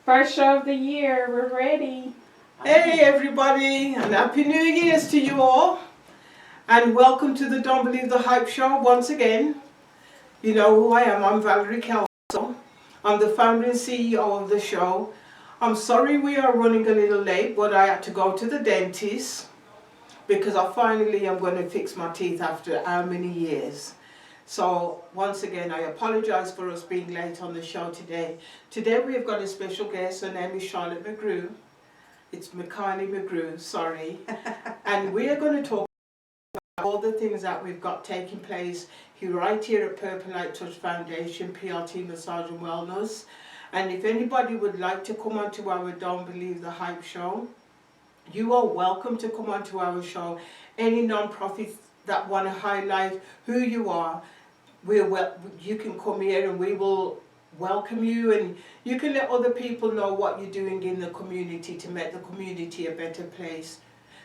First show of the year, we're ready. Hey everybody, and Happy New Year's to you all. And welcome to the Don't Believe the Hype show once again. You know who I am, I'm Valerie Kelso. I'm the founder and CEO of the show. I'm sorry we are running a little late, but I had to go to the dentist because I finally am going to fix my teeth after how many years. So once again, I apologize for us being late on the show today. Today we've got a special guest. Her name is Charlotte McGrew. It's McGrew, sorry. And we are going to talk about all the things that we've got taking place right here at Purple Light Touch Foundation, PRT Massage and Wellness. And if anybody would like to come onto our Don't Believe the Hype show, you are welcome to come onto our show. Any non-profits that want to highlight who you are, you can come here and we will welcome you, and you can let other people know what you're doing in the community to make the community a better place.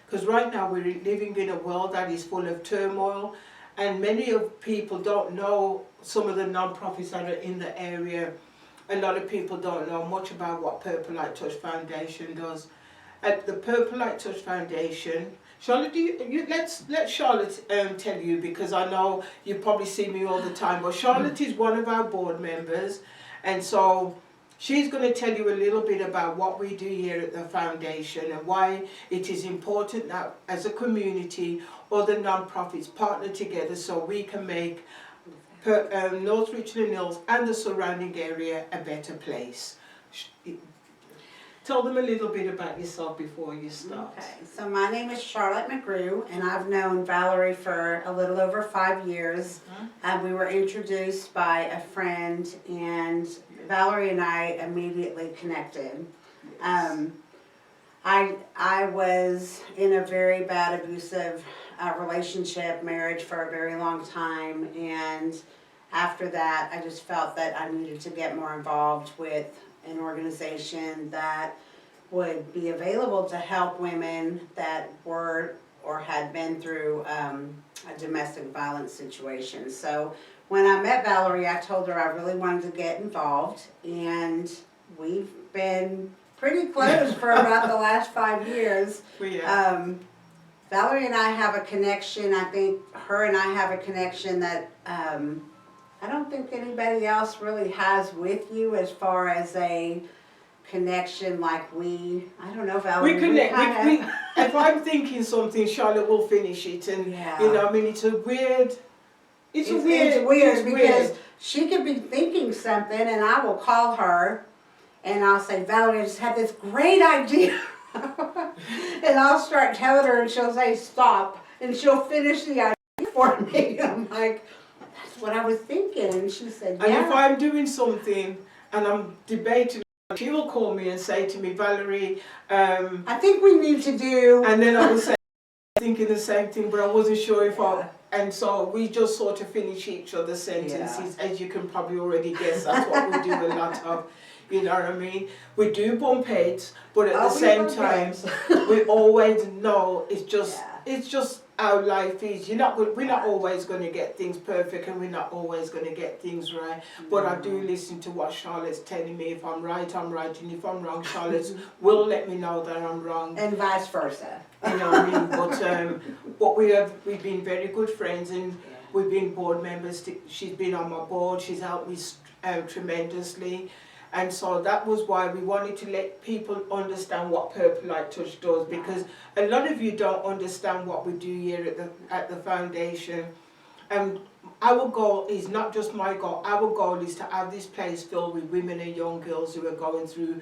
Because right now we're living in a world that is full of turmoil, and many of people don't know some of the non-profits that are in the area. A lot of people don't know much about what Purple Light Touch Foundation does. At the Purple Light Touch Foundation, Charlotte, let Charlotte tell you, because I know you probably see me all the time, but Charlotte is one of our board members, and so she's going to tell you a little bit about what we do here at the foundation and why it is important that as a community other non-profits partner together so we can make North Richland Hills and the surrounding area a better place. Tell them a little bit about yourself before you start. Okay, so my name is Charlotte McGrew, and I've known Valerie for a little over 5 years. We were introduced by a friend, and Valerie and I immediately connected. I was in a very bad abusive relationship, marriage for a very long time, and after that I just felt that I needed to get more involved with an organization that would be available to help women that were or had been through a domestic violence situation. So when I met Valerie, I told her I really wanted to get involved, and we've been pretty close for about the last 5 years. Valerie and I have a connection. I think her and I have a connection that I don't think anybody else really has with you, as far as a connection like I don't know, Valerie. We connect. If I'm thinking something, Charlotte will finish it, and you know, I mean, it's weird because she could be thinking something, and I will call her, and I'll say, Valerie, I just had this great idea, and I'll start telling her, and she'll say, stop, and she'll finish the idea for me. I'm like, what I was thinking, and she said, yeah. And if I'm doing something and I'm debating, she will call me and say to me, Valerie, I think we need to do, and then I will say, thinking the same thing, but I wasn't sure if and so we just sort of finish each other's sentences, as you can probably already guess. That's what we do a lot of, you know what I mean? We do bump heads, but at the same time, we always know it's just how life is. We're not always going to get things perfect, and we're not always going to get things right. But I do listen to what Charlotte's telling me. If I'm right, I'm right, and if I'm wrong, Charlotte will let me know that I'm wrong. And vice versa. You know what I mean? But we've been very good friends, and we've been board members. She's been on my board. She's helped me tremendously. And so that was why we wanted to let people understand what Purple Light Touch does, because a lot of you don't understand what we do here at the foundation. And our goal is not just my goal. Our goal is to have this place filled with women and young girls who are going through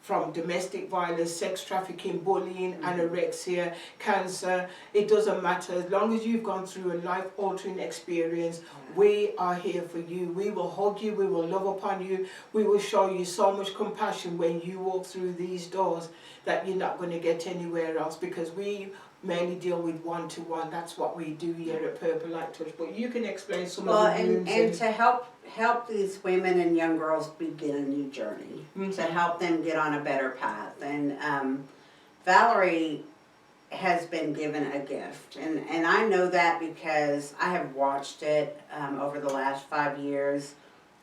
from domestic violence, sex trafficking, bullying, anorexia, cancer. It doesn't matter. As long as you've gone through a life-altering experience, we are here for you. We will hug you. We will love upon you. We will show you so much compassion when you walk through these doors that you're not going to get anywhere else, because we mainly deal with one-to-one. That's what we do here at Purple Light Touch. But you can explain some of the rooms. And to help these women and young girls begin a new journey, to help them get on a better path. And Valerie has been given a gift, and I know that because I have watched it over the last 5 years.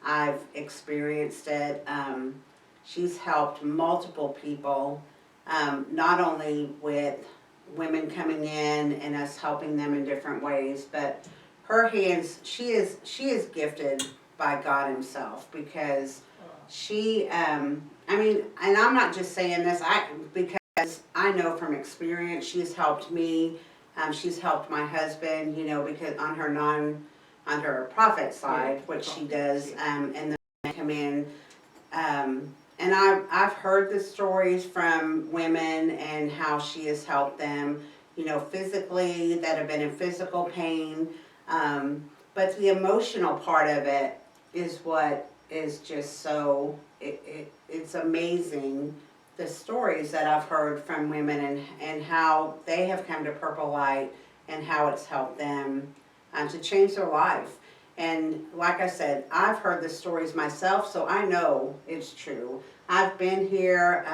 I've experienced it. she's helped multiple people, not only with women coming in and us helping them in different ways, but her hands, she is gifted by God himself, because she, I mean, and I'm not just saying this, because I know from experience, she's helped me, she's helped my husband, you know, because on her profit side, what she does, and the men come in, and I've heard the stories from women and how she has helped them, you know, physically, that have been in physical pain, but the emotional part of it is what is just so, it's amazing, the stories that I've heard from women and how they have come to Purple Light and how it's helped them to change their life. And like I said, I've heard the stories myself, so I know it's true. I've been here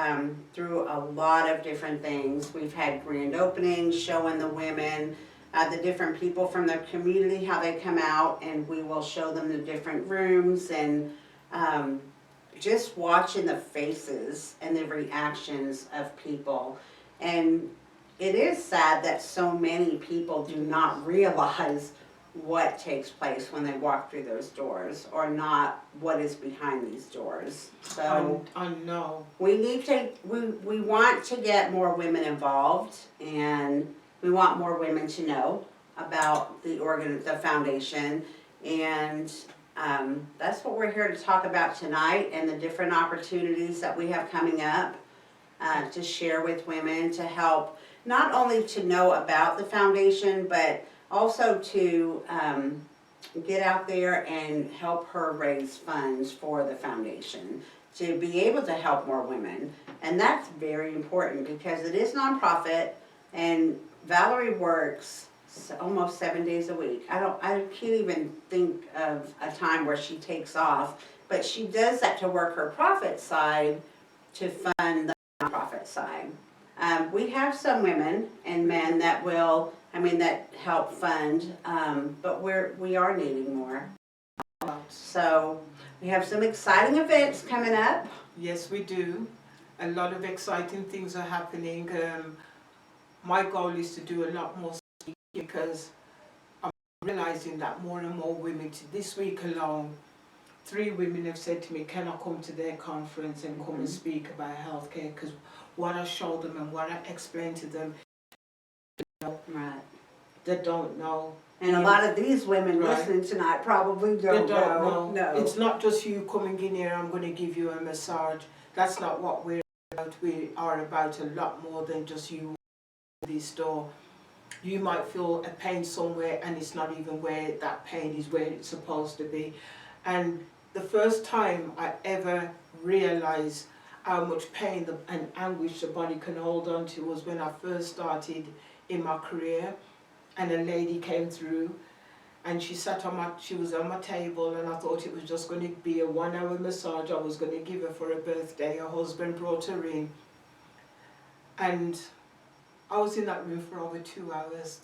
through a lot of different things. We've had grand openings showing the women, the different people from the community, how they come out, and we will show them the different rooms, and just watching the faces and the reactions of people. And it is sad that so many people do not realize what takes place when they walk through those doors, or not what is behind these doors. So I know. we need to, we want to get more women involved, and we want more women to know about the foundation, and that's what we're here to talk about tonight, and the different opportunities that we have coming up to share with women, to help not only to know about the foundation, but also to get out there and help her raise funds for the foundation, to be able to help more women. And that's very important, because it is nonprofit, and Valerie works almost 7 days a week. I can't even think of a time where she takes off, but she does that to work her profit side to fund the nonprofit side. We have some women and men that will, that help fund, but we are needing more. So we have some exciting events coming up. Yes, we do. A lot of exciting things are happening. My goal is to do a lot more speaking, because I'm realizing that more and more women, this week alone, 3 women have said to me, can I come to their conference and come and speak about healthcare? Because what I show them and what I explain to them, Right. they don't know. And a lot of these women listening tonight probably don't know. No. It's not just you coming in here, I'm going to give you a massage. That's not what we're about. We are about a lot more than just you in this store. You might feel a pain somewhere, and it's not even where that pain is, where it's supposed to be. And the first time I ever realized how much pain and anguish the body can hold on to was when I first started in my career, and a lady came through, and she was on my table, and I thought it was just going to be a 1-hour massage I was going to give her for her birthday. Her husband brought her in, and I was in that room for over 2 hours.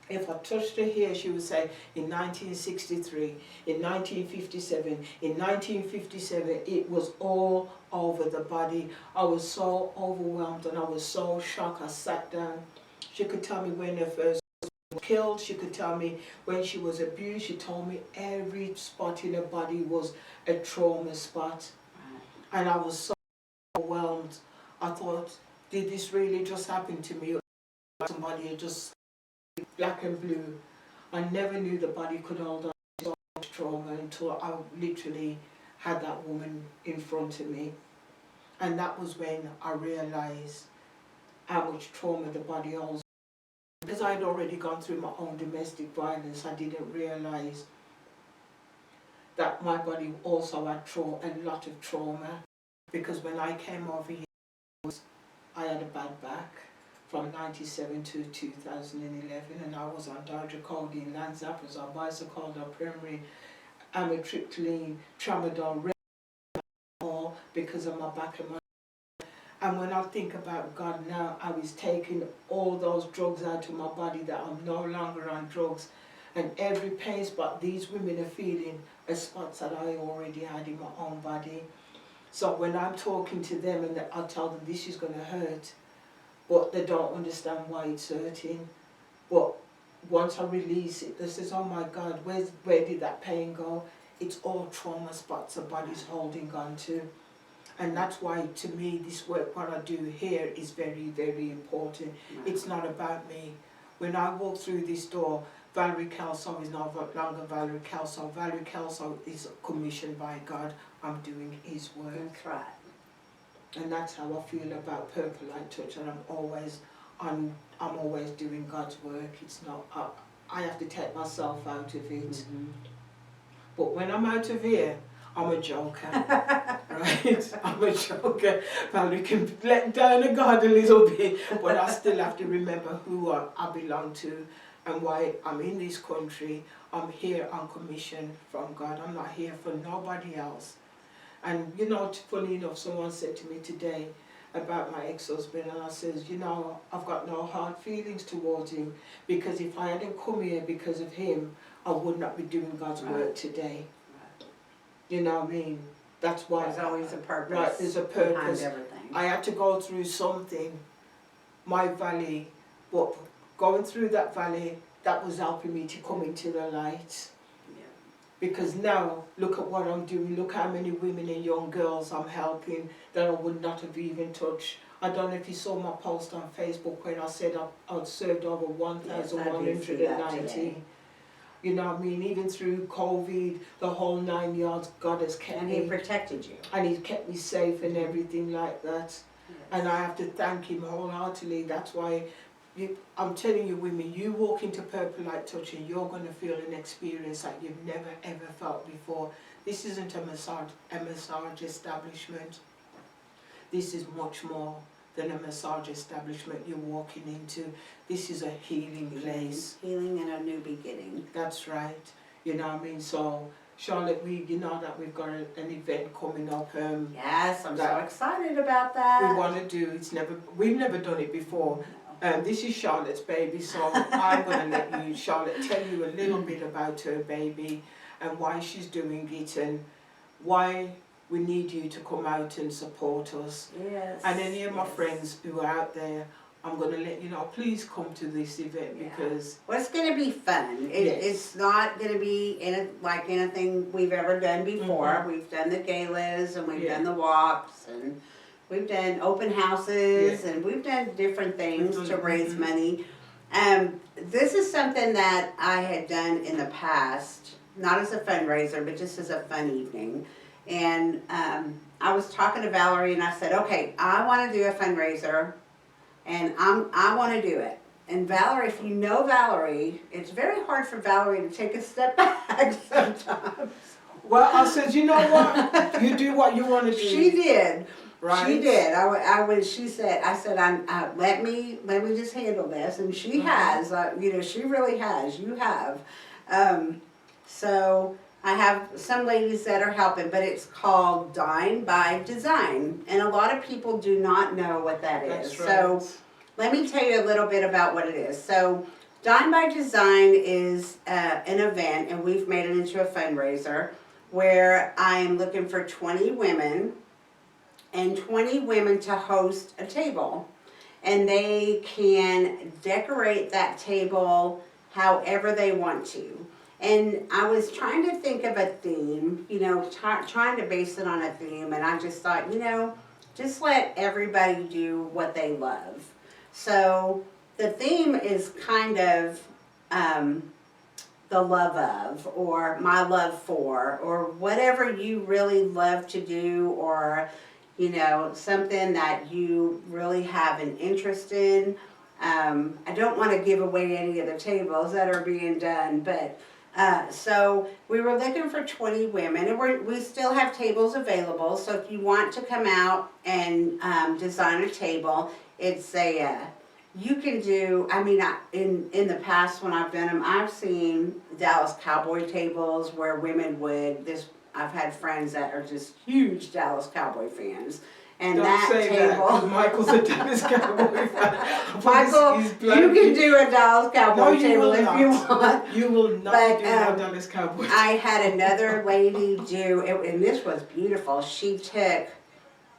If I touched her here, she would say, in 1963, in 1957, in 1957, it was all over the body. I was so overwhelmed, and I was so shocked. I sat down. She could tell me when her first was killed. She could tell me when she was abused. She told me every spot in her body was a trauma spot. And I was so overwhelmed. I thought, did this really just happen to me? Somebody had just black and blue. I never knew the body could hold on to so much trauma until I literally had that woman in front of me. And that was when I realized how much trauma the body holds. Because I had already gone through my own domestic violence, I didn't realize that my body also had a lot of trauma. Because when I came over here, I had a bad back from 97 to 2011, and I was on dodrocodone, lanzaprazole, bisocoldol, Premarin, amitriptyline, tramadol, all because of my back and my. And when I think about God now, I was taking all those drugs out of my body, that I'm no longer on drugs, and every pain spot these women are feeling are spots that I already had in my own body. So when I'm talking to them and I tell them this is going to hurt, but they don't understand why it's hurting. But once I release it, they says, oh my God, where did that pain go? It's all trauma spots the body's holding on to. And that's why, to me, this work, what I do here, is very, very important. Right. It's not about me. When I walk through this door, Valerie Kelso is no longer Valerie Kelso. Valerie Kelso is commissioned by God. I'm doing His work. That's right. And that's how I feel about Purple Light Touch, and I'm always doing God's work. It's not, I have to take myself out of it. Mm-hmm. But when I'm out of here, I'm a joker, right? I'm a joker. Valerie can let down a guard a little bit, but I still have to remember who I belong to and why I'm in this country. I'm here on commission from God. I'm not here for nobody else. And you know, funny enough, someone said to me today about my ex-husband, and I says, you know, I've got no hard feelings towards him, because if I hadn't come here because of him, I would not be doing God's work today. Right. You know what I mean? That's why. There's always a purpose. Right, there's a purpose. Behind everything. I had to go through something, my valley, but going through that valley, that was helping me to come into the light. Because now, look at what I'm doing, look how many women and young girls I'm helping that I would not have even touched. I don't know if you saw my post on Facebook when I said I'd served over 1,190. You know what I mean? Even through COVID, the whole 9 yards, God has kept me. And He protected you. And He's kept me safe and everything like that. Yes. And I have to thank Him wholeheartedly. That's why I'm telling you, women, you walk into Purple Light Touch and you're going to feel an experience that you've never ever felt before. This isn't a massage establishment. This is much more than a massage establishment you're walking into. This is a healing place. Healing and a new beginning. That's right. You know what I mean? So, Charlotte, you know that we've got an event coming up. Yes, I'm so excited about that. We want to do. We've never done it before. This is Charlotte's baby, so I'm going to let you, Charlotte, tell you a little bit about her baby and why she's doing it and why we need you to come out and support us. Yes. And any of my friends who are out there, I'm going to let you know, please come to this event because... Well, it's going to be fun. It's not going to be like anything we've ever done before. Mm-hmm. We've done the galas and we've done the walks and we've done open houses and we've done different things to raise money. This is something that I had done in the past, not as a fundraiser, but just as a fun evening. And I was talking to Valerie and I said, okay, I want to do a fundraiser and I want to do it. And Valerie, if you know Valerie, it's very hard for Valerie to take a step back sometimes. Well, I said, you know what? You do what you want to do. She did. Right. She did. She said, let me just handle this, and she has. She really has. You have. So I have some ladies that are helping, but it's called Dine by Design, and a lot of people do not know what that is. That's right. So let me tell you a little bit about what it is. So Dine by Design is an event, and we've made it into a fundraiser where I'm looking for 20 women. And 20 women to host a table. And they can decorate that table however they want to. And I was trying to think of a theme, trying to base it on a theme. And I just thought, just let everybody do what they love. So the theme is kind of the love of, or my love for, or whatever you really love to do, or something that you really have an interest in. I don't want to give away any of the tables that are being done, but so we were looking for 20 women, and we still have tables available. So if you want to come out and design a table, it's you can do. In the past when I've done them, I've seen Dallas Cowboy tables where women would I've had friends that are just huge Dallas Cowboy fans. And Don't that say table. That, Michael's a Dallas Cowboy fan. Michael, you can do a Dallas Cowboy table if you want. You will not do a Dallas Cowboy table. I had another lady do, and this was beautiful. She took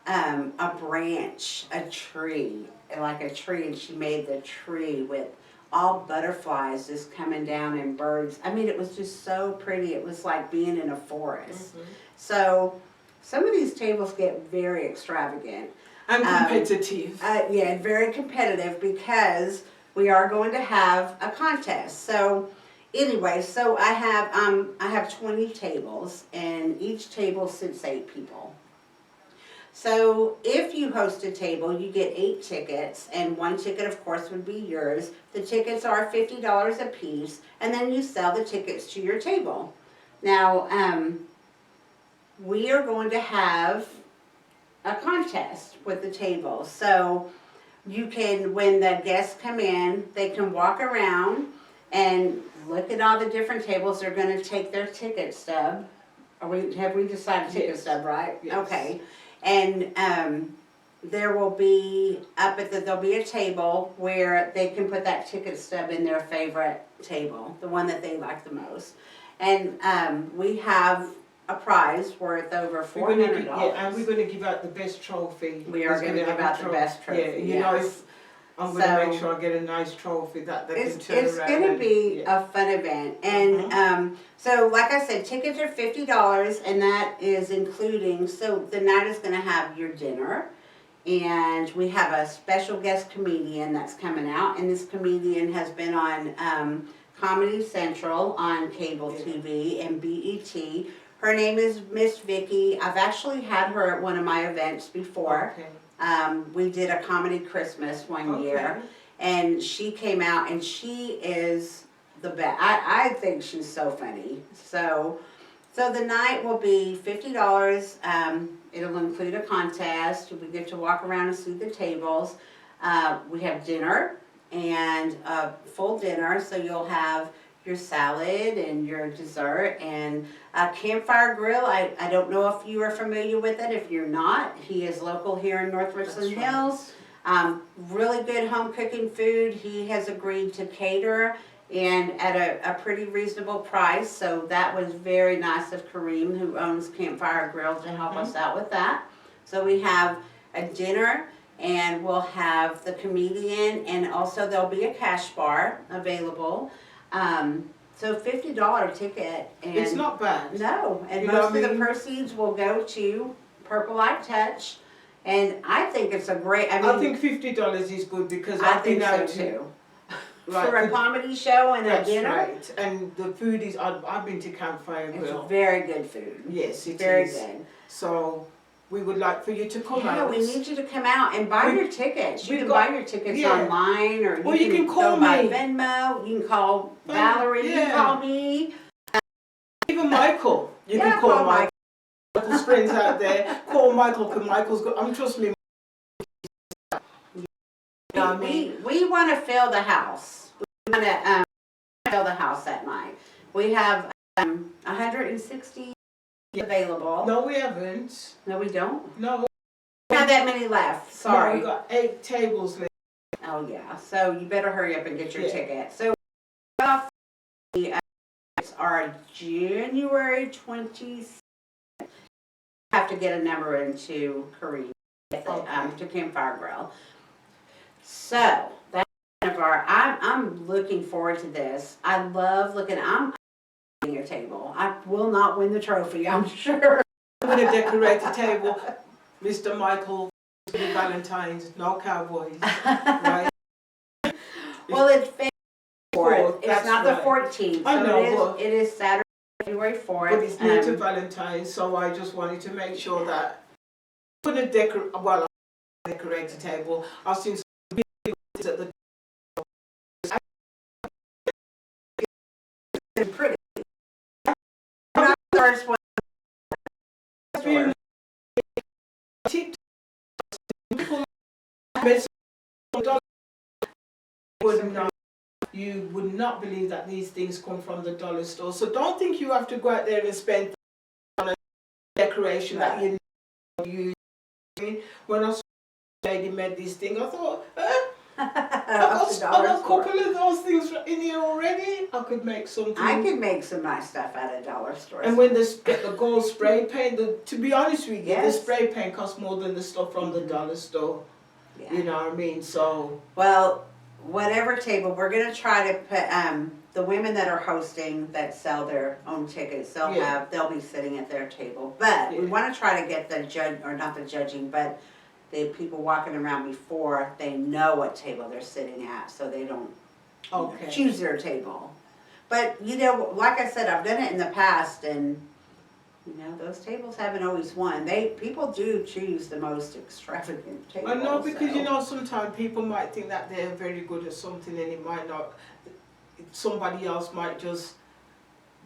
a branch, a tree, like a tree, and she made the tree with all butterflies just coming down and birds. I mean, it was just so pretty. It was like being in a forest. So some of these tables get very extravagant. And competitive. Yeah, very competitive because we are going to have a contest. So anyway, so I have 20 tables, and each table sits 8 people. So if you host a table, you get 8 tickets, and 1 ticket, of course, would be yours. The tickets are $50 a piece, and then you sell the tickets to your table. Now, we are going to have a contest with the table. So you can, when the guests come in, they can walk around and look at all the different tables. They're going to take their ticket stub. Have we decided ticket stub, right? Yes. Okay. And there will be, there'll be a table where they can put that ticket stub in their favorite table, the one that they like the most. And we have a prize worth over $400. And we're going to give out the best trophy. We are going to give out the best trophy. Yeah, you know, if I'm going to make sure I get a nice trophy that they can turn around. It's going to be a fun event. And so, like I said, tickets are $50, and that is including, so the night is going to have your dinner, and we have a special guest comedian that's coming out, and this comedian has been on Comedy Central on cable TV and BET. Her name is Miss Vicky. I've actually had her at one of my events before. Okay. We did a comedy Christmas one year, and she came out, and she is the best. I think she's so funny. So the night will be $50. It'll include a contest. We get to walk around and see the tables. We have dinner and a full dinner, so you'll have your salad and your dessert and a campfire grill. I don't know if you are familiar with it. If you're not, he is local here in North Richland Hills. Really good home cooking food. He has agreed to cater and at a pretty reasonable price. So that was very nice of Kareem, who owns Campfire Grill, to help us out with that. So we have a dinner, and we'll have the comedian, and also there'll be a cash bar available. So $50 ticket, and it's not bad. No, and most of the proceeds will go to Purple Eye Touch, and I think it's a great. I think $50 is good because I I've been think out so too. Right, for a comedy show and a dinner. Right. And the food is. I've been to Campfire Grill. It's very good food. Yes, it very is. Good. So we would like for you to come out. Yeah, we need you to come out and buy your tickets. You can buy your tickets online, or you can call go by Venmo. You can call Valerie. You can call me. Even Michael. You can call Michael. Michael's friends out there. Call Michael because Michael's good. Trust me. We want to fill the house. We want to fill the house that night. We have 160 available. No, we haven't. No, we don't. No. We have that many left. Sorry. No, we've got 8 tables left. Oh yeah. So you better hurry up and get your ticket. So are January 26th. Have to get a number into Kareem to Campfire Grill. So that's kind of our. I'm looking forward to this. I love looking. I'm your table. I will not win the trophy, I'm sure. I'm going to decorate the table, Mr. Michael. Valentine's, no cowboys, right? Well, it's February 4th. It's not the 14th. I know, so it is Saturday, February 4th. But it's near to Valentine's, so I just wanted to make sure that I'm going to decorate the table. I've seen some videos at the pretty. First one. You would not believe that these things come from the dollar store. So don't think you have to go out there and spend on a decoration that you use. When I saw the lady made this thing, I thought, off the I dollar got a store. couple of those things in here already. I could make something. I can make some nice stuff out of dollar stores. And when they get the gold spray paint, to be honest with you, Yes. the spray paint costs more than the stuff from the dollar store. Yeah. You know what I mean? So, Well, whatever table, we're gonna try to put, the women that are hosting that sell their own tickets, they'll be sitting at their table. But we Yeah. wanna try to get the judge, or not the judging, but the people walking around before they know what table they're sitting at, so they don't okay. choose their table. But, like I said, I've done it in the past, and, those tables haven't always won. People do choose the most extravagant table. I know, because so. sometimes people might think that they're very good at something and it might not, somebody else might just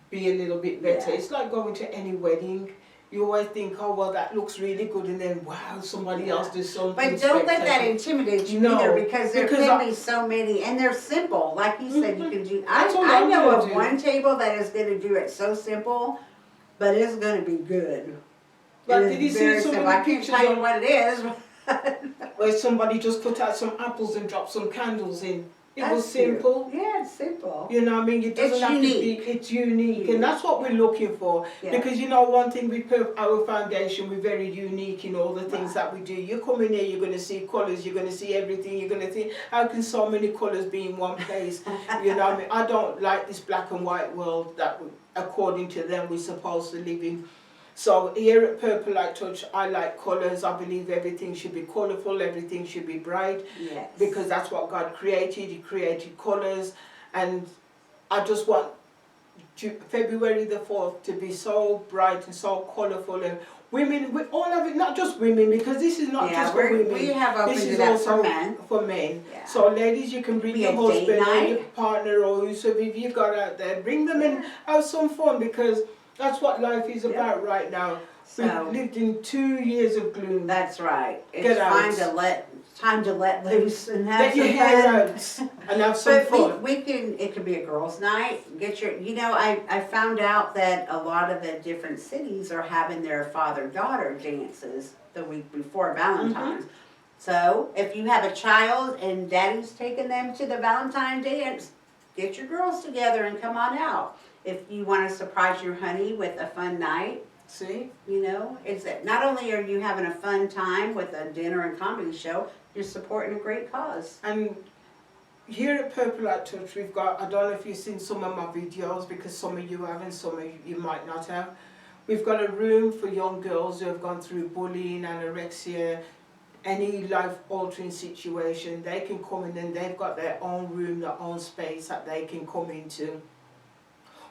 be a little bit better. Yeah. It's like going to any wedding. You always think, oh well, that looks really good, and then wow, somebody else does something. But don't let that spectacular. intimidate you No, either, because there because can be so many, and they're simple. Like you said, you can do. That's all I I'm know gonna of do. one table that is going to do it so simple, but it's going to be good. Like, It did is you very see some of simple. the I can't pictures tell you on- what it is. where somebody just cut out some apples and dropped some candles in? It was That's cute. simple. Yeah, it's simple. You know what I mean? It doesn't It's have unique. to be, it's unique. And that's what we're looking for. Yeah. Because one thing with our foundation, we're very unique in all the things that we do. You come in here, you're going to see colours, you're going to see everything, you're going to think, how can so many colours be in one place? You know what I mean? I don't like this black and white world that, according to them, we're supposed to live in. So here at Purple Light Touch, I like colours. I believe everything should be colourful, everything should be bright. Yes. Because that's what God created. He created colours, and I just want February the 4th to be so bright and so colourful, and women, all of it, not just women, because this is not just for women. We have opened This is it up also for men. for men. Yeah. So ladies, you can bring Be your a husband date or night. your partner or whoever you've got out there. Bring them and have some fun, because that's what life is about right now. We've So- lived in 2 years of gloom. That's right. It's Get out. time to let loose and have Get your some hair fun. out and have some But fun. it could be a girls' night. I found out that a lot of the different cities are having their father-daughter dances the week before Valentine's. So if you have a child and daddy's taking them to the Valentine dance, get your girls together and come on out. If you want to surprise your honey with a fun night, See? it's that not only are you having a fun time with a dinner and comedy show, you're supporting a great cause. And here at Purple Light Touch, we've got, I don't know if you've seen some of my videos, because some of you haven't, some of you might not have. We've got a room for young girls who have gone through bullying, anorexia, any life-altering situation. They can come in and they've got their own room, their own space that they can come into.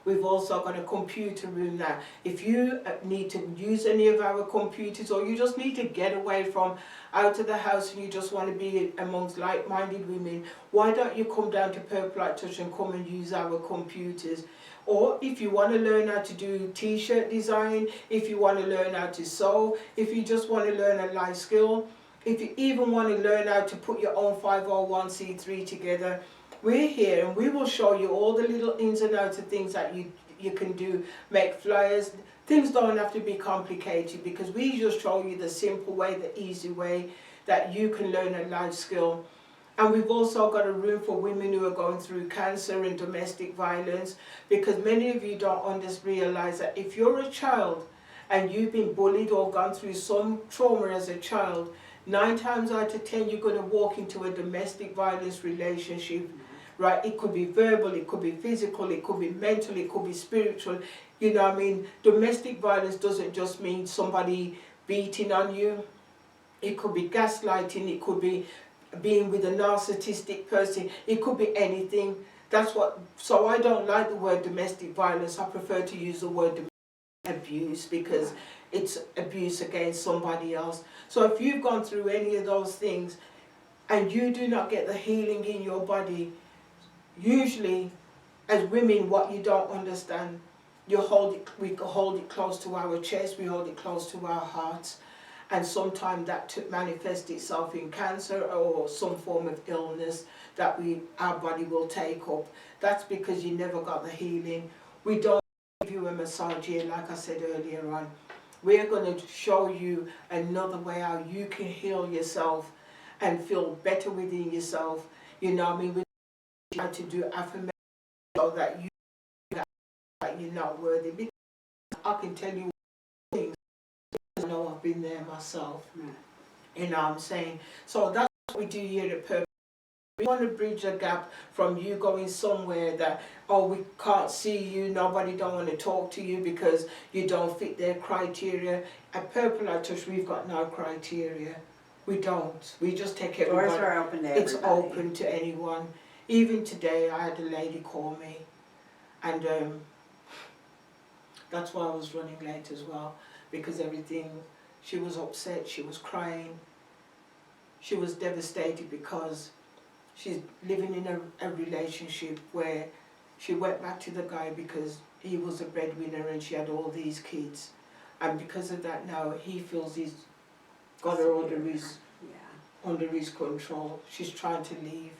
We've also got a computer room now. If you need to use any of our computers, or you just need to get away from out of the house and you just want to be amongst like-minded women, why don't you come down to Purple Light Touch and come and use our computers? Or if you want to learn how to do t-shirt design, if you want to learn how to sew, if you just want to learn a life skill, if you even want to learn how to put your own 501c3 together, we're here and we will show you all the little ins and outs of things that you can do. Make flyers. Things don't have to be complicated, because we just show you the simple way, the easy way that you can learn a life skill. And we've also got a room for women who are going through cancer and domestic violence, because many of you don't realize that if you're a child and you've been bullied or gone through some trauma as a child, 9 times out of 10 you're going to walk into a domestic violence relationship. Right? It could be verbal, it could be physical, it could be mental, it could be spiritual. You know what I mean? Domestic violence doesn't just mean somebody beating on you. It could be gaslighting, it could be being with a narcissistic person, it could be anything. So I don't like the word domestic violence. I prefer to use the word abuse, because it's abuse against somebody else. So if you've gone through any of those things and you do not get the healing in your body, usually as women, what you don't understand, we hold it close to our chest, we hold it close to our hearts, and sometimes that manifests itself in cancer or some form of illness that our body will take up. That's because you never got the healing. We don't give you a massage here, like I said earlier on. We're going to show you another way how you can heal yourself and feel better within yourself. You know what I mean? We try to do affirmation so that you're not worthy. Because I can tell you things, I know I've been there myself. You know what I'm saying? So that's what we do here at Purpose. We want to bridge a gap from you going somewhere that, oh, we can't see you, nobody don't want to talk to you because you don't fit their criteria. At Purple Light Touch, we've got no criteria. We don't. We just take everybody. Doors are open to everybody. It's open to anyone. Even today, I had a lady call me, and that's why I was running late as well, because everything, she was upset, she was crying, she was devastated because she's living in a relationship where she went back to the guy because he was a breadwinner and she had all these kids. And because of that now, he feels he's got her under his control. She's trying to leave.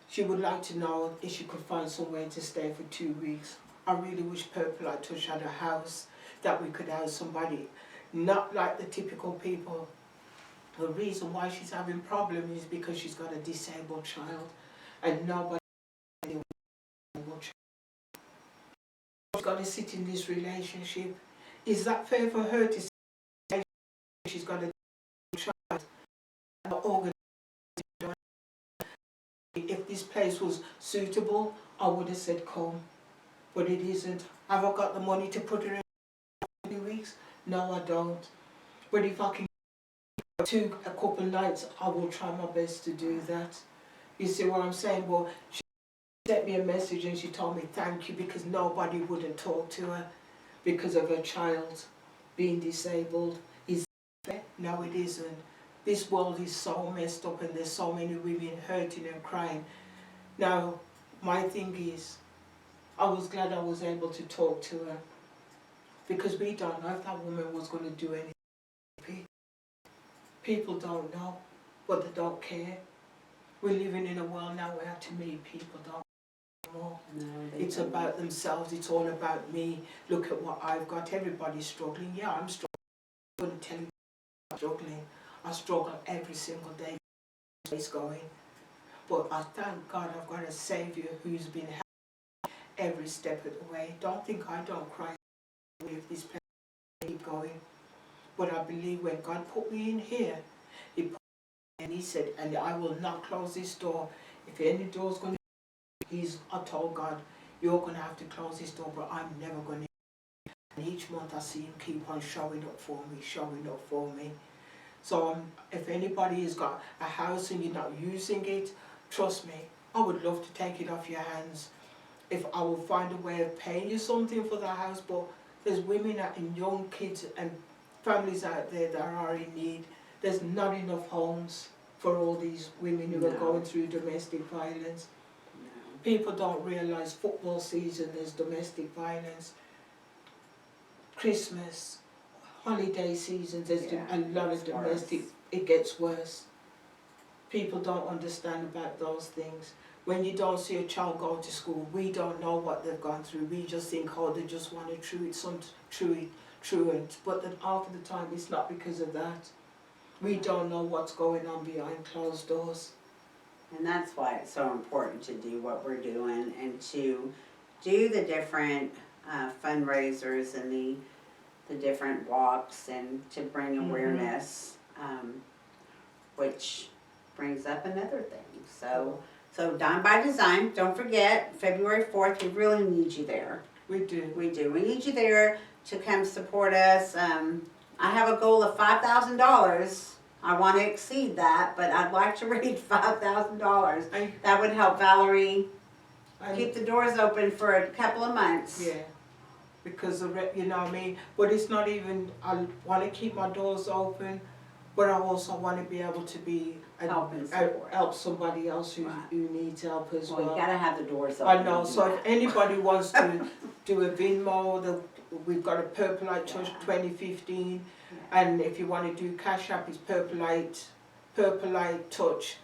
She would like to know if she could find somewhere to stay for 2 weeks. I really wish Purple Light Touch had a house that we could house somebody, not like the typical people. The reason why she's having problems is because she's got a disabled child, and nobody has a disabled child. She's got to sit in this relationship. Is that fair for her to say she's got a disabled child? If this place was suitable, I would have said come, but it isn't. Have I got the money to put her in 2 weeks? No, I don't. But if I can to a couple nights, I will try my best to do that. You see what I'm saying? Well, she sent me a message and she told me thank you because nobody wouldn't talk to her because of her child being disabled. Is it fair? No, it isn't. This world is so messed up and there's so many women hurting and crying. Now, my thing is, I was glad I was able to talk to her because we don't know if that woman was going to do anything. People don't know, but they don't care. We're living in a world now where to me people don't care more. No, it's don't. About themselves, it's all about me. Look at what I've got. Everybody's struggling. Yeah, I'm struggling. I wouldn't tell you I'm struggling. I struggle every single day. It's going. But I thank God I've got a Saviour who's been helping every step of the way. Don't think I don't cry if this place keep going. But I believe when God put me in here, He put me and He said, and I will not close this door. If any door's going to, I told God, you're going to have to close this door, but I'm never going to. And each month I see Him keep on showing up for me. So if anybody has got a house and you're not using it, trust me, I would love to take it off your hands. If I will find a way of paying you something for the house, but there's women and young kids and families out there that are in need. There's not enough homes for all these women who are going through domestic violence. People don't realise football season, there's domestic violence. Christmas, holiday seasons, there's a lot of domestic, it gets worse. People don't understand about those things. When you don't see a child go to school, we don't know what they've gone through. We just think, oh, they just want to truant. But then half of the time it's not because of that. We don't know what's going on behind closed doors. And that's why it's so important to do what we're doing and to do the different fundraisers and the different walks and to bring awareness, which brings up another thing. So Dine by Design, don't forget, February 4th, we really need you there. We do. We do. We need you there to come support us. I have a goal of $5,000. I want to exceed that, but I'd like to reach $5,000. That would help Valerie keep the doors open for a couple of months. Yeah, because you know what I mean. But it's not even. I want to keep my doors open, but I also want to be able to be help somebody else who needs help as well. You gotta have the doors open. I know. So if anybody wants to do a Venmo, we've got a Purple Light Touch 2015. And if you want to do Cash App, it's Purple Light Touch.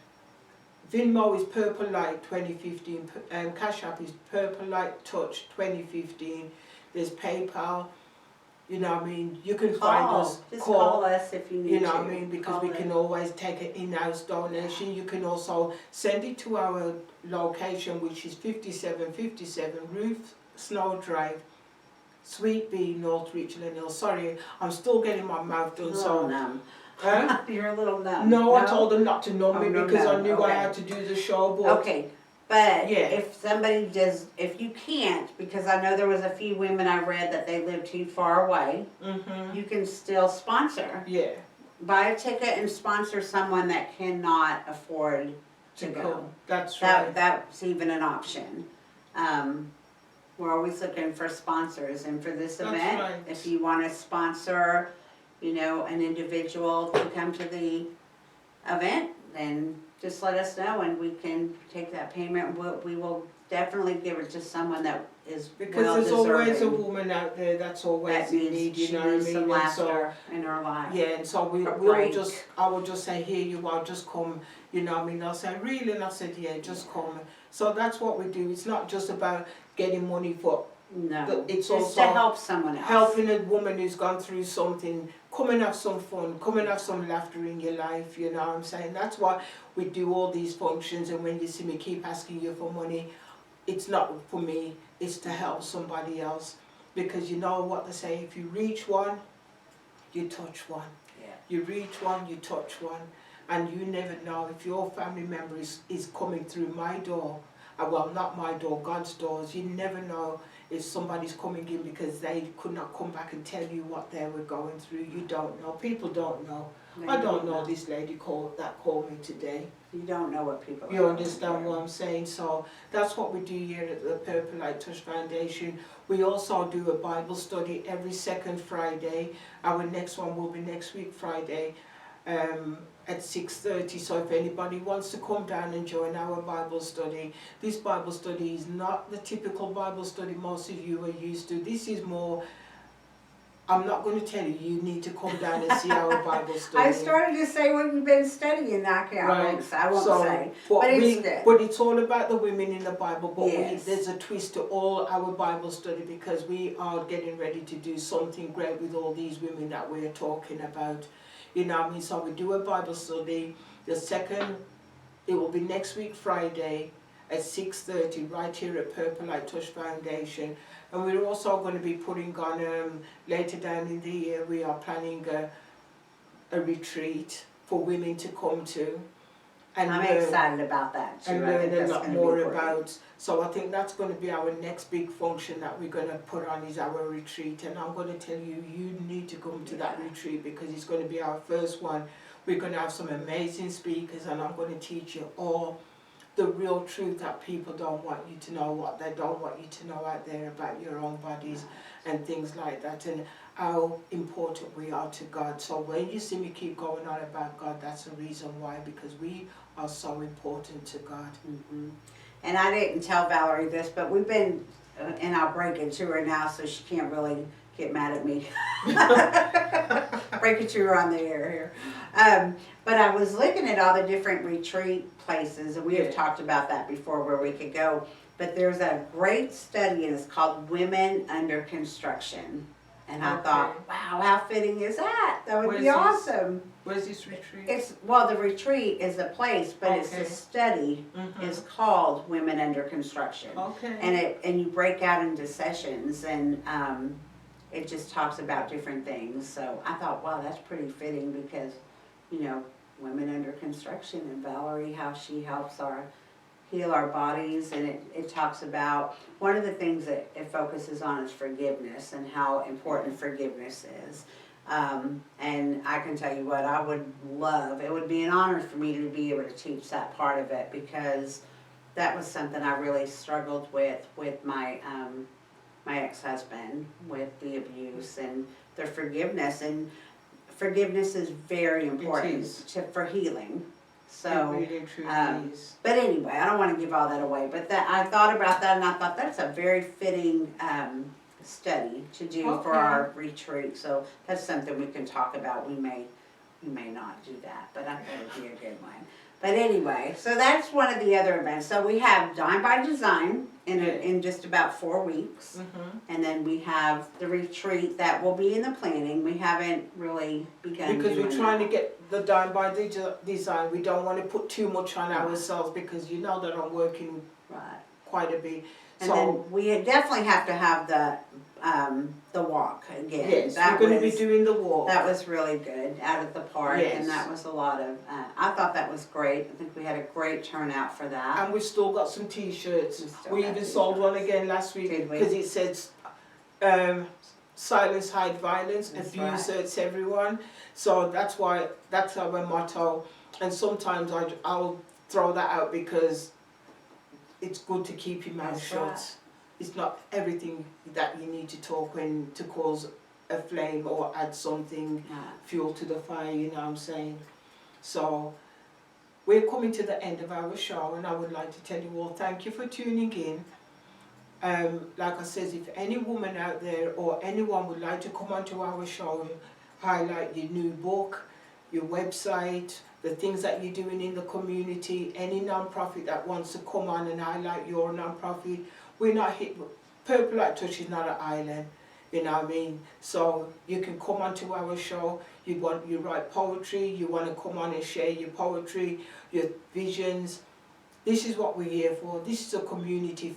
Venmo is Purple Light 2015. Cash App is Purple Light Touch 2015. There's PayPal. You know what I mean? You can find us. Just call us if you need to. You know what I mean? Because Call we in. can always take an in-house donation. You can also send it to our location, which is 5757 Ruth Snow Drive, Sweet Bee, North Richland Hill. Sorry, I'm still getting my mouth done. You're a So, little numb. huh? You're a little numb. No, I told them not to numb me no, because I no. knew I Okay. had to do the show. But Okay, but Yeah. if somebody does, if you can't, because I know there was a few women I read that they live too far away, you can still sponsor. yeah, Buy a ticket and sponsor someone that cannot afford to go. cool. That's right. That's even an option. We're always looking for sponsors, and for this That's event, right. if you want to sponsor, you know, an individual to come to the event, then just let us know and we can take that payment. We will definitely give it to someone that is Because well there's always a deserving. woman out there that's always That in needs, need, you she know what I needs mean? some And so, laughter in her life. yeah, and so A we'll break. just, I will just say, here you are, just come, you know what I mean? They'll say, really? And I said, yeah, just come. So that's what we do. It's not just about getting money for, No, it's just also to help someone else. helping a woman who's gone through something. Come and have some fun, come and have some laughter in your life, you know what I'm saying? That's why we do all these functions, and when you see me keep asking you for money, it's not for me, it's to help somebody else. Because you know what they say, if you reach one, you touch one. Yeah. You reach one, you touch one. And you never know if your family member is coming through my door, well, not my door, God's doors. You never know if somebody's coming in because they could not come back and tell you what they were going through. You don't know. People don't know. I don't know this lady that called me today. You don't know what people are. You understand what I'm saying? So that's what we do here at the Purple Light Touch Foundation. We also do a Bible study every second Friday. Our next one will be next week Friday at 6:30. So if anybody wants to come down and join our Bible study, this Bible study is not the typical Bible study most of you are used to. This is more, I'm not going to tell you, you need to come down and see our Bible study. I started to say what you've been studying, I won't say, but it's good. But it's all about the women in the Bible, but Yes. there's a twist to all our Bible study because we are getting ready to do something great with all these women that we're talking about. You know what I mean? So we do a Bible study. The second, it will be next week Friday at 6:30 right here at Purple Light Touch Foundation. And we're also going to be putting on, later down in the year, we are planning a retreat for women to come to. And I'm excited about that too. And I think learn a that's lot gonna more be great. about. So I think that's going to be our next big function that we're going to put on is our retreat. And I'm going to tell you, you need to come to that retreat because it's going to be our first one. We're going to have some amazing speakers and I'm going to teach you all the real truth that people don't want you to know, what they don't want you to know out there about your own bodies and things like that, and how important we are to God. So when you see me keep going on about God, that's the reason why, because we are so important to God. Mm-hmm. And I didn't tell Valerie this, but we've been, and I'll break it to her now so she can't really get mad at me. Break it to her on the air here. But I was looking at all the different retreat places, and we have talked about that before where we could go. But there's a great study, and it's called Women Under Construction. And I thought, wow, how fitting is that? That would be awesome. Where's this retreat? The retreat is a place, but it's a study. It's called Women Under Construction. Okay. And you break out into sessions, and it just talks about different things. So I thought, wow, that's pretty fitting because, you know, women under construction, and Valerie, how she helps heal our bodies, and it talks about, one of the things that it focuses on is forgiveness and how important forgiveness is. And I can tell you what, I would love, it would be an honor for me to be able to teach that part of it, because that was something I really struggled with my my ex-husband, with the abuse and the forgiveness. And forgiveness is very important for healing. So, it really truly is. But anyway, I don't want to give all that away. But I thought about that, and I thought that's a very fitting study to do for our retreat. So that's something we can talk about. We may he may not do that, but I thought it'd be a good one. But anyway, so that's one of the other events. So we have Dine by Design in just about 4 weeks. And then we have the retreat that will be in the planning. We haven't really begun Because we're doing trying that. to get the Dine by Design. We don't want to put too much on ourselves because you know that I'm working Right. quite a bit. And So then we definitely have to have the walk again. yes, That we're going to was- be doing the walk. That was really good out at the park, Yes. and that was a lot of, I thought that was great. I think we had a great turnout for that. And we've still got some t-shirts. We still We got even sold one t-shirts. again last week Did we? because it says silence, hide violence, That's abuse right. hurts everyone. So that's why, that's our motto. And sometimes I'll throw that out because it's good to keep your mouth That's shut. right. It's not everything that you need to talk when to cause a flame or add something fuel to the fire, you know what I'm saying? So we're coming to the end of our show and I would like to tell you all thank you for tuning in. Like I said, if any woman out there or anyone would like to come onto our show and highlight your new book, your website, the things that you're doing in the community, any non-profit that wants to come on and highlight your non-profit, we're not hit. Purple Light Touch is not an island, you know what I mean? So you can come onto our show. You write poetry. You want to come on and share your poetry, your visions. This is what we're here for. This is a community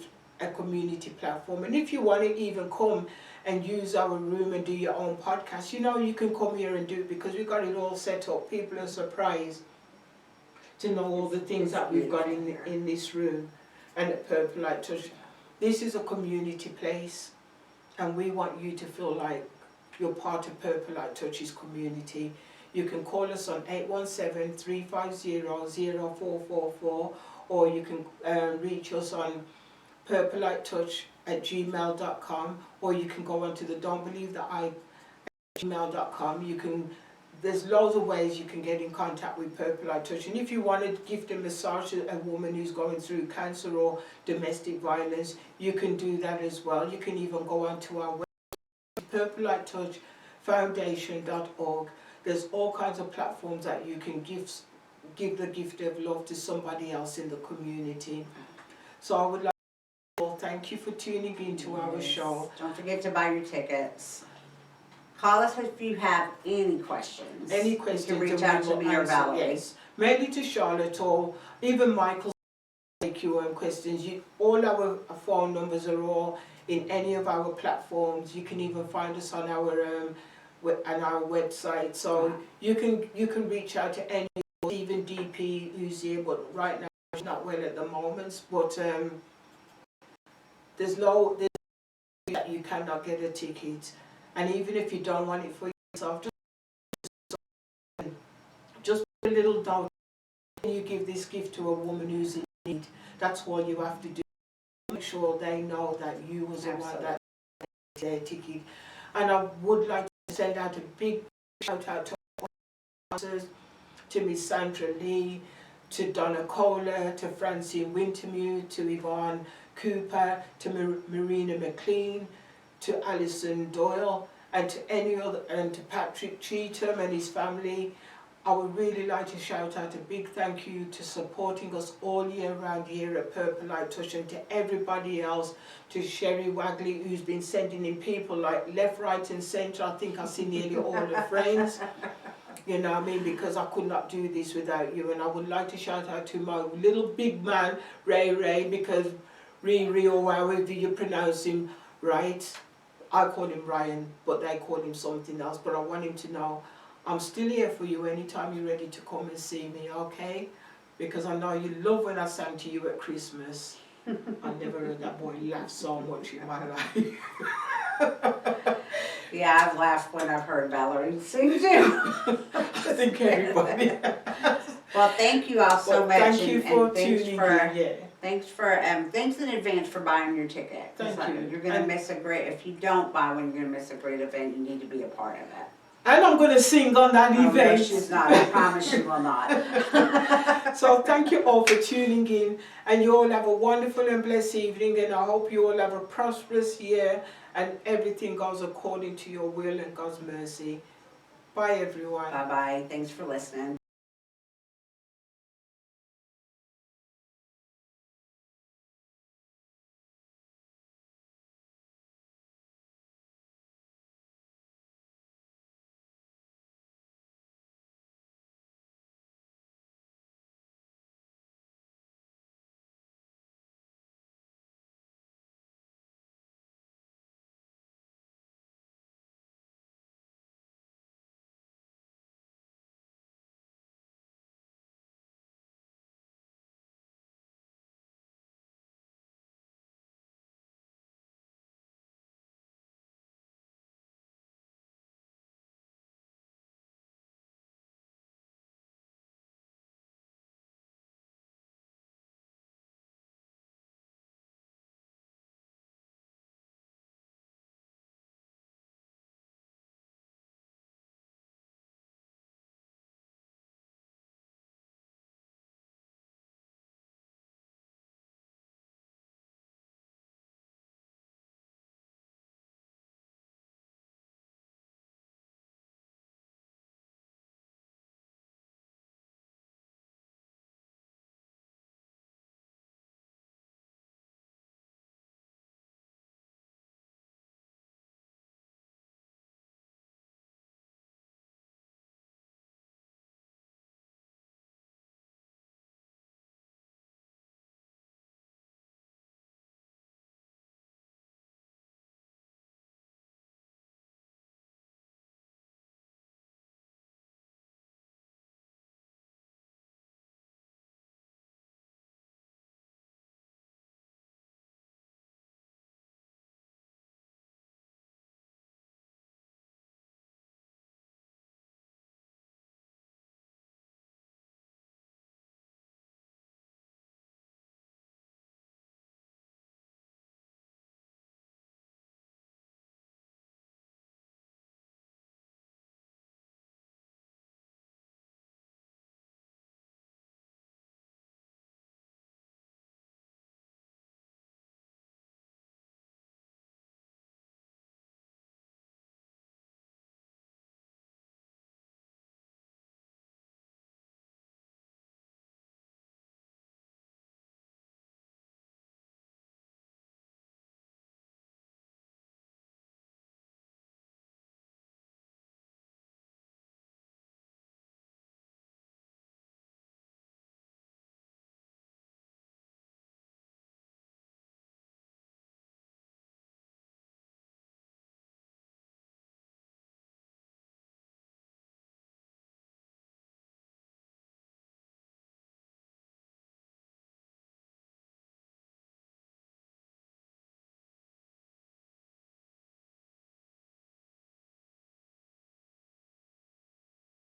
platform. And if you want to even come and use our room and do your own podcast, you know you can come here and do it because we've got it all set up. People are surprised to know all the things that we've got in this room and at Purple Light Touch. This is a community place and we want you to feel like you're part of Purple Light Touch's community. You can call us on 817-350-0444 or you can reach us on purplelightouch@gmail.com or you can go onto the don'tbelievethatI@gmail.com. You can, there's loads of ways you can get in contact with Purple Light Touch. And if you want to gift a massage to a woman who's going through cancer or domestic violence, you can do that as well. You can even go onto our website, purplelightouchfoundation.org. There's all kinds of platforms that you can give the gift of love to somebody else in the community. So I would like to thank you for tuning in to our show. Don't forget to buy your tickets. Call us if you have any questions. Any questions, you can reach and out we to will me or answer, Valerie. yes. Mainly to Charlotte or even Michael take your questions. All our phone numbers are all in any of our platforms. You can even find us on our website. So you can reach out to any, even DP who's here, but right now he's not well at the moment. But there's that you cannot get a ticket, and even if you don't want it for yourself, just a little note. You give this gift to a woman who's in need. That's all you have to do. Make sure they know that you was the one that their ticket. And I would like to send out a big shout out to our sponsors, to Miss Sandra Lee, to Donna Kohler, to Francine Wintermute, to Yvonne Cooper, to Marina McLean, to Alison Doyle, and to any other, and to Patrick Cheetham and his family. I would really like to shout out a big thank you to supporting us all year round here at Purple Light Touch, and to everybody else, to Sherry Wagley who's been sending in people like left, right and centre. I think I see nearly all the friends. You know what I mean? Because I could not do this without you. And I would like to shout out to my little big man, Ray, because Riri, or however you pronounce him, right? I call him Ryan, but they call him something else. But I want him to know I'm still here for you anytime you're ready to come and see me, okay? Because I know you love when I sang to you at Christmas. I never heard that boy laugh so much in my life. Yeah, I've laughed when I've heard Valerie sing too. I think everybody. Well, thank you all so much. Thank you for thanks tuning for, in. Yeah. Thanks in advance for buying your ticket. Thank you. You're gonna miss a great. If you don't buy one, you're gonna miss a great event. You need to be a part of it. And I'm going to sing on that Oh, event. no, she's not. I promise she will not. So thank you all for tuning in, and you all have a wonderful and blessed evening, and I hope you all have a prosperous year and everything goes according to your will and God's mercy. Bye, everyone. Bye-bye. Thanks for listening.